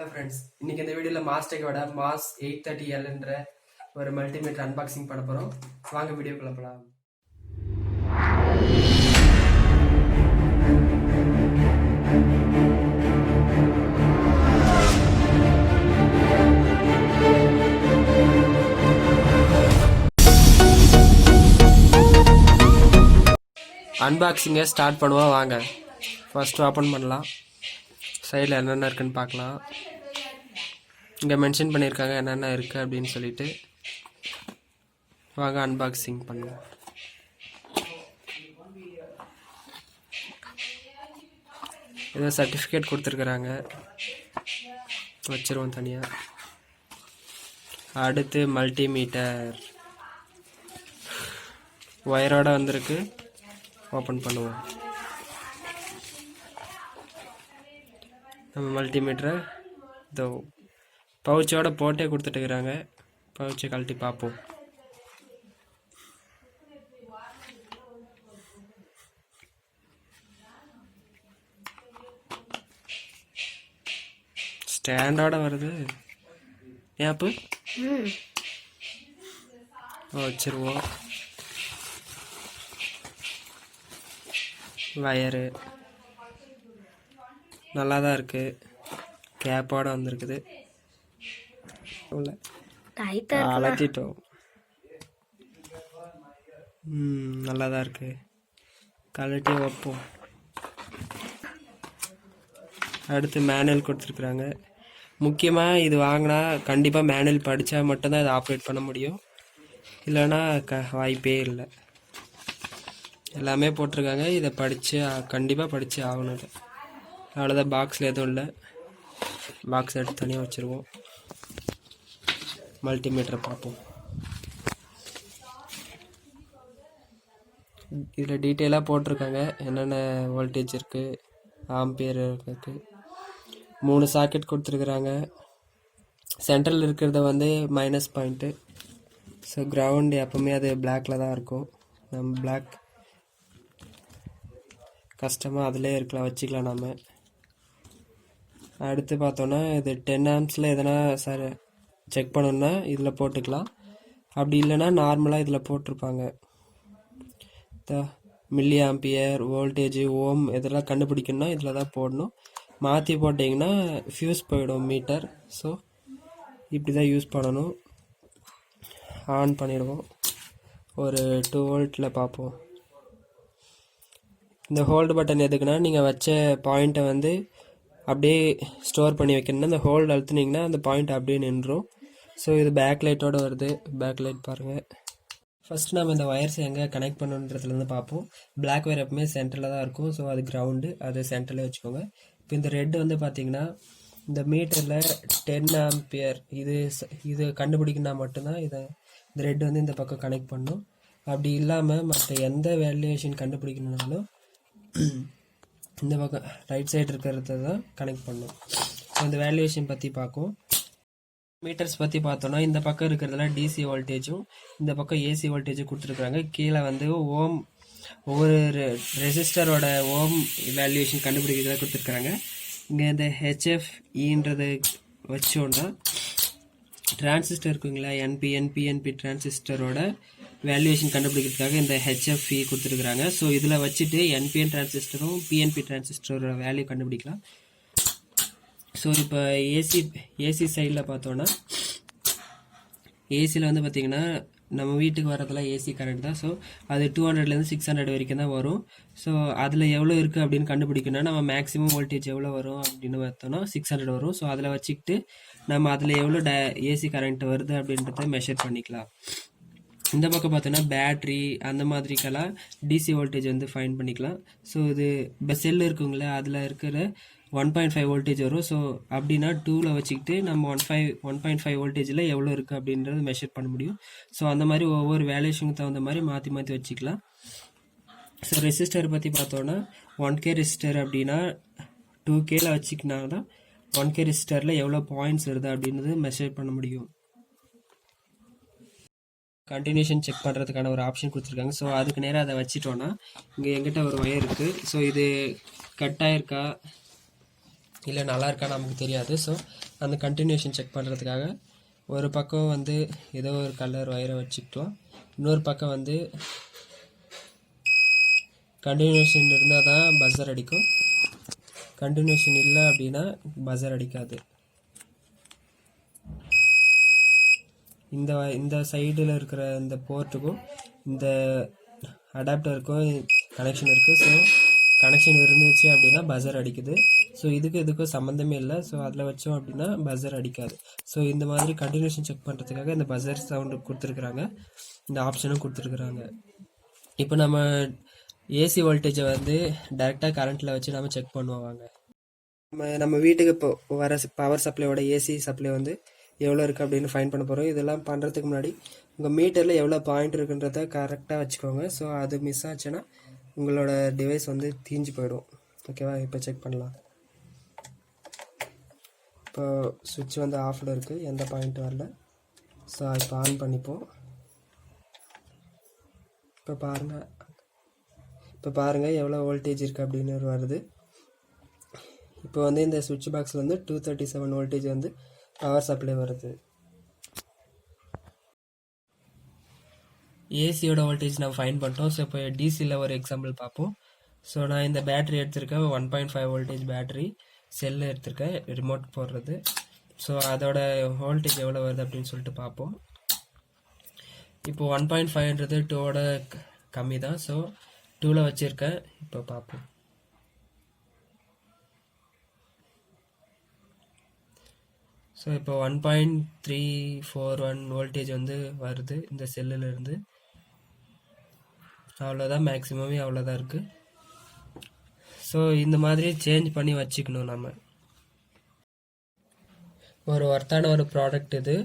Friends, இன்னைக்கு இந்த வீடியோவில் மாஸ்டெக்கோட MAS830L என்ற ஒரு மல்டிமீட்டர் அன்பாக்சிங் பண்ண போகிறோம். வாங்க வீடியோக்குள்ள போகலாம். அன்பாக்சிங்கை ஸ்டார்ட் பண்ணுவோம். வாங்க ஃபர்ஸ்ட் ஓப்பன் பண்ணலாம். சைடில் என்னென்ன இருக்குன்னு பார்க்கலாம். இங்கே மென்ஷன் பண்ணியிருக்காங்க என்னென்ன இருக்குது அப்படின்னு சொல்லிட்டு. வாங்க அன்பாக்சிங் பண்ணுவோம். ஏதோ சர்டிஃபிகேட் கொடுத்துருக்குறாங்க, வச்சிருவோம் தனியாக. அடுத்து மல்டிமீட்டர் ஒயரோட வந்திருக்கு. ஓப்பன் பண்ணுவோம். நம்ம மல்டிமீட்டரை இதோ பவுச்சோட போட்டே கொடுத்துட்டுருக்குறாங்க. பவுச்சை கழட்டி பார்ப்போம். ஸ்டாண்டோட வருது. ஏப்பு வச்சிருவோம். வயரு நல்லா தான் இருக்குது. கேப்போட வந்திருக்குது. அலட்டிட்டோம். நல்லா தான் இருக்குது. கழட்டி வைப்போம். அடுத்து மேனுவல் கொடுத்துருக்குறாங்க. முக்கியமாக இது வாங்கினா கண்டிப்பாக மேனுவல் படித்தா மட்டும்தான் இதை ஆப்ரேட் பண்ண முடியும், இல்லைன்னா வாய்ப்பே இல்லை. எல்லாமே போட்டிருக்காங்க. இதை படித்து கண்டிப்பாக படித்து ஆகணும். அவ்வளோதான். பாக்ஸில் எதுவும் இல்லை. பாக்ஸ் எடுத்து தனியாக வச்சுருவோம். மல்டிமீட்டரை பார்ப்போம். இதில் டீட்டெயிலாக போட்டிருக்காங்க என்னென்ன வோல்டேஜ் இருக்குது, ஆம்பியர் இருக்குது. 3 சாக்கெட் கொடுத்துருக்குறாங்க. சென்ட்ரல் இருக்கிறத வந்து மைனஸ் பாயிண்ட்டு. ஸோ கிரவுண்டு எப்போவுமே அது பிளாக்கில் தான் இருக்கும். நம்ம பிளாக் கஷ்டமாக அதிலே இருக்கலாம், வச்சுக்கலாம் நம்ம. அடுத்து பார்த்தோன்னா இது 10 ஆம்ஸில் எதனா சார் செக் பண்ணணுன்னா இதில் போட்டுக்கலாம். அப்படி இல்லைன்னா நார்மலாக இதில் போட்டிருப்பாங்க. மில்லி ஆம்பியர், வோல்டேஜ், ஓம் இதெல்லாம் கண்டுபிடிக்கணும்னா இதில் தான் போடணும். மாற்றி போட்டிங்கன்னா ஃபியூஸ் போயிடும் மீட்டர். ஸோ இப்படி தான் யூஸ் பண்ணணும். ஆன் பண்ணிடுவோம். ஒரு 2 வோல்ட்டில் பார்ப்போம். இந்த ஹோல்டு பட்டன் எதுக்குன்னா, நீங்கள் வச்ச பாயிண்ட்டை வந்து அப்படியே ஸ்டோர் பண்ணி வைக்கணும்னா இந்த ஹோல்டு அழுத்துனீங்கன்னா அந்த பாயிண்ட் அப்படியே நின்றும். ஸோ இது பேக் லைட்டோடு வருது. பேக் லைட் பாருங்கள். ஃபஸ்ட் நம்ம இந்த ஒயர்ஸ் எங்கே கனெக்ட் பண்ணுன்றதுலேருந்து பார்ப்போம். பிளாக் ஒயர் எப்பவுமே சென்டரில் தான் இருக்கும். ஸோ அது கிரவுண்டு, அது சென்டரில் வச்சுக்கோங்க. இப்போ இந்த ரெட்டு வந்து பார்த்திங்கன்னா இந்த மீட்டரில் 10 ஆம்பியர் இது கண்டுபிடிக்கணும்னா மட்டும்தான் இந்த ரெட் வந்து இந்த பக்கம் கனெக்ட் பண்ணும். அப்படி இல்லாமல் மற்ற எந்த வேல்யூவேஷன் கண்டுபிடிக்கணுன்னாலும் இந்த பக்கம் ரைட் சைடு இருக்கிறத தான் கனெக்ட் பண்ணும். ஸோ இந்த வேல்யூவேஷன் பற்றி பார்க்கும். மீட்டர்ஸ் பற்றி பார்த்தோன்னா இந்த பக்கம் இருக்கிறதுல டிசி வோல்டேஜும் இந்த பக்கம் ஏசி வோல்டேஜும் கொடுத்துருக்குறாங்க. கீழே வந்து ஓம், ஒவ்வொரு ரெசிஸ்டரோட ஓம் வேல்யூவேஷன் கண்டுபிடிக்கிறத கொடுத்துருக்குறாங்க. இங்கே இந்த ஹெச்எஃப்இன்றது வச்சோன்னா டிரான்சிஸ்டர் இருக்குங்களா, என்பி டிரான்சிஸ்டரோட வேல்யூவேஷன் கண்டுபிடிக்கிறதுக்காக இந்த ஹெச்எஃப்இ கொடுத்துருக்குறாங்க. ஸோ இதில் வச்சுட்டு என்பிஎன் டிரான்சிஸ்டரும் பிஎன்பி டிரான்சிஸ்டரோட வேல்யூ கண்டுபிடிக்கலாம். ஸோ இப்போ ஏசி சைடில் பார்த்தோன்னா ஏசியில் வந்து பார்த்திங்கன்னா நம்ம வீட்டுக்கு வரதெல்லாம் ஏசி கரண்ட் தான். ஸோ அது 200லேருந்து 600 வரைக்கும் தான் வரும். ஸோ அதில் எவ்வளோ இருக்குது அப்படின்னு கண்டுபிடிக்கணும்னா நம்ம மேக்ஸிமம் வோல்டேஜ் எவ்வளோ வரும் அப்படின்னு பார்த்தோன்னா 600 வரும். ஸோ அதில் வச்சுக்கிட்டு நம்ம அதில் எவ்வளோ ஏசி கரண்ட் வருது அப்படின்றத மெஷர் பண்ணிக்கலாம். இந்த பக்கம் பார்த்தோன்னா பேட்ரி அந்த மாதிரிக்கெல்லாம் டிசி வோல்டேஜ் வந்து ஃபைன் பண்ணிக்கலாம். ஸோ இது செல்லு இருக்குங்களே அதில் இருக்கிற 1.5 வோல்டேஜ் வரும். ஸோ அப்படின்னா 2ல் வச்சுக்கிட்டு நம்ம 1.5 வோல்டேஜில் எவ்வளோ இருக்குது அப்படின்றது மெஷர் பண்ண முடியும். ஸோ அந்த மாதிரி ஒவ்வொரு வேல்யூஷனுக்கு தகுந்த மாதிரி மாற்றி மாற்றி வச்சுக்கலாம். ஸோ ரெசிஸ்டர் பற்றி பார்த்தோன்னா 1K ரெசிஸ்டர் அப்படின்னா 2Kல வச்சுக்கினா தான் 1K ரெசிஸ்டரில் எவ்வளோ பாயிண்ட்ஸ் வருது அப்படின்றது மெஷர் பண்ண முடியும். கண்டினியூஷன் செக் பண்ணுறதுக்கான ஒரு ஆப்ஷன் கொடுத்துருக்காங்க. ஸோ அதுக்கு நேராக அதை வச்சிட்டோன்னா இங்கே எங்கிட்ட ஒரு ஒயர் இருக்குது. ஸோ இது கட் ஆகிருக்கா இல்லை நல்லா இருக்கான்னு நமக்கு தெரியாது. ஸோ அந்த கண்டினியூஷன் செக் பண்ணுறதுக்காக ஒரு பக்கம் வந்து ஏதோ ஒரு கலர் ஒயரை வச்சுக்கலாம், இன்னொரு பக்கம் வந்து கண்டினியூஷன் இருந்தால் தான் பஸர் அடிக்கும், கண்டினியூஷன் இல்லை அப்படின்னா பஸர் அடிக்காது. இந்த சைடில் இருக்கிற இந்த போர்ட்டுக்கும் இந்த அடாப்டருக்கும் கனெக்ஷன் இருக்குது. ஸோ கனெக்ஷன் இருந்துச்சு அப்படின்னா பஸர் அடிக்குது. ஸோ இதுக்கும் சம்மந்தமே இல்லை. ஸோ அதில் வச்சோம் அப்படின்னா பஸர் அடிக்காது. ஸோ இந்த மாதிரி கண்டினியூஷன் செக் பண்ணுறதுக்காக இந்த பஸர் சவுண்டு கொடுத்துருக்குறாங்க, இந்த ஆப்ஷனும் கொடுத்துருக்குறாங்க. இப்போ நம்ம ஏசி வோல்டேஜை வந்து டைரெக்டாக கரண்ட்டில் வச்சு நம்ம செக் பண்ணுவாங்க. நம்ம வீட்டுக்கு இப்போ வர பவர் சப்ளையோட ஏசி சப்ளை வந்து எவ்வளோ இருக்குது அப்படின்னு ஃபைன் பண்ண போகிறோம். இதெல்லாம் பண்ணுறதுக்கு முன்னாடி உங்கள் மீட்டரில் எவ்வளோ பாயிண்ட் இருக்குன்றத கரெக்டாக வச்சுக்கோங்க. ஸோ அது மிஸ் ஆச்சுன்னா உங்களோட டிவைஸ் வந்து தீஞ்சு போயிடும். ஓகேவா? இப்போ செக் பண்ணலாம். இப்போ சுவிட்ச் வந்து ஆஃபில் இருக்குது, எந்த பாயிண்ட்டும் வரல. ஸோ இப்போ ஆன் பண்ணிப்போம். இப்போ பாருங்கள் எவ்வளோ வோல்டேஜ் இருக்குது அப்படின்னு வருது. இப்போ வந்து இந்த சுவிட்ச் பாக்ஸில் வந்து 237 வோல்டேஜ் வந்து பவர் சப்ளை வருது. ஏசியோட வோல்டேஜ் நம்ம ஃபைன் பண்ணிட்டோம். ஸோ இப்போ டிசியில் ஒரு எக்ஸாம்பிள் பார்ப்போம். ஸோ நான் இந்த பேட்ரி எடுத்திருக்கேன், 1.5 வோல்டேஜ் பேட்ரி செல்லு எடுத்திருக்கேன் ரிமோட் போடுறது. ஸோ அதோட வோல்டேஜ் எவ்வளோ வருது அப்படின்னு சொல்லிட்டு பார்ப்போம். இப்போ 1.5ன்றது 2ஓட கம்மி தான். ஸோ 2ல் வச்சுருக்கேன். இப்போ பார்ப்போம். ஸோ இப்போ 1.341 வோல்டேஜ் வந்து வருது இந்த செல்லுலேருந்து. அவ்வளோதான், மேக்ஸிமமே அவ்வளோதான் இருக்குது. ஸோ இந்த மாதிரி சேஞ்ச் பண்ணி வச்சுக்கணும் நம்ம. ஒரு ஒர்த்தான ஒரு ப்ராடக்ட் இது.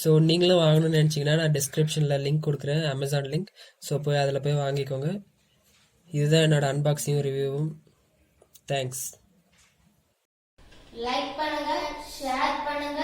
ஸோ நீங்களும் வாங்கணும்னு நினச்சிங்கன்னா நான் டிஸ்கிரிப்ஷனில் லிங்க் கொடுக்குறேன், அமேசான் லிங்க். ஸோ போய் அதில் போய் வாங்கிக்கோங்க. இதுதான் என்னோட அன்பாக்சிங்கும் ரிவ்யூவும். தேங்க்ஸ். லைக் பண்ணுங்க, ஷேர் பண்ணுங்க.